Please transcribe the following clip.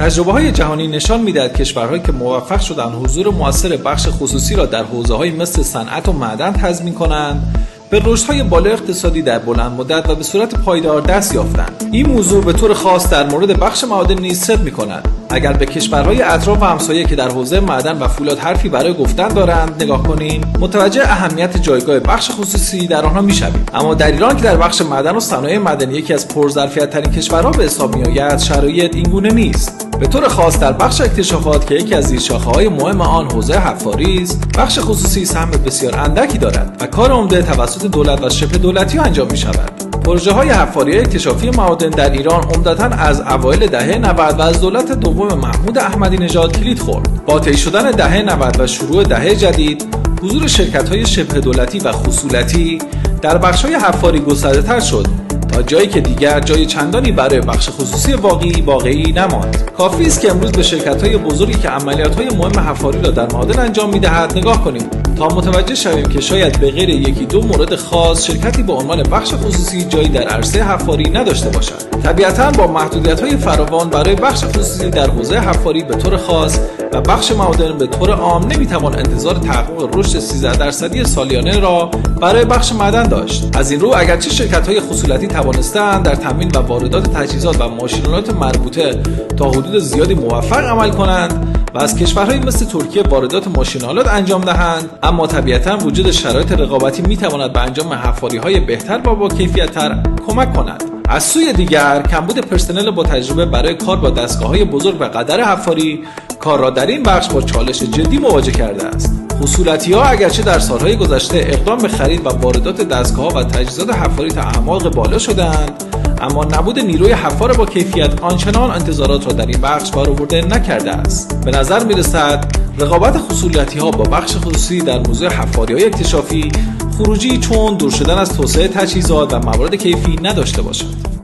تجربه‌های جهانی نشان می‌دهد کشورهایی که موفق شدند حضور مؤثر بخش خصوصی را در حوزه‌های مثل صنعت و معدن تضمین کنند، به رشدهای بالا اقتصادی در بلند مدت و به صورت پایدار دست یافتند. این موضوع به طور خاص در مورد بخش معادن نیز صدق می‌کند. اگر به کشورهای اطراف و همسایه که در حوزه معدن و فولاد حرفی برای گفتن دارند نگاه کنیم، متوجه اهمیت جایگاه بخش خصوصی در آنها می‌شویم. اما در ایران که در بخش معدن و صنایع معدنی یکی از پرظرفیت‌ترین کشورها به حساب می‌آید، شرایط اینگونه نیست. به طور خاص در بخش اکتشافات که یکی از زیرشاخه‌های مهم آن حوزه حفاری است، بخش خصوصی سهم بسیار اندکی دارد و کار عمده توسط دولت و شبه دولتی انجام می‌شود. پروژه‌های حفاری اکتشافی معادن در ایران عمدتاً از اوایل دهه 90 و از دولت دوم محمود احمدی نژاد کلید خورد. با طی شدن دهه 90 و شروع دهه جدید، حضور شرکت‌های شبه دولتی و خصولتی در بخش‌های حفاری گسترده‌تر شد تا جایی که دیگر جای چندانی برای بخش خصوصی واقعی نماند. کافی است که امروز به شرکت‌های بزرگی که عملیات‌های مهم حفاری را در معادن انجام می‌دهد نگاه کنیم تا متوجه شویم که شاید به غیر یکی دو مورد خاص شرکتی به عنوان بخش خصوصی جایی در عرصه حفاری نداشته باشد. طبیعتاً با محدودیت‌های فراوان برای بخش خصوصی در حوزه حفاری به طور خاص و بخش معادن به طور عام نمی‌توان انتظار تحقق رشد 13% سالیانه را برای بخش معدن داشت. از این رو اگرچه شرکت‌های خصولتی توانستند در تامین و واردات تجهیزات و ماشین‌آلات مربوطه تا حدود زیادی موفق عمل کنند و از کشورهایی مثل ترکیه واردات ماشین‌آلات انجام دهند، اما طبیعتاً وجود شرایط رقابتی می‌تواند به انجام حفاری‌های بهتر و با کیفیت‌تر کمک کند. از سوی دیگر کمبود پرسنل با تجربه برای کار با دستگاه‌های بزرگ و قدر حفاری کار را در این بخش با چالش جدی مواجه کرده است. خصولتی‌ها اگرچه در سالهای گذشته اقدام به خرید و واردات دستگاه‌ها و تجهیزات حفاری تا اعماق بالا شدند، اما نبود نیروی حفار با کیفیت آنچنان انتظارات را در این بخش برآورده نکرده است. به نظر می‌رسد رقابت خصولتی‌ها با بخش خصوصی در موضوع حفاری‌های اکتشافی خروجی چون دور شدن از توسعه تجهیزات و موارد کیفی نداشته باشد.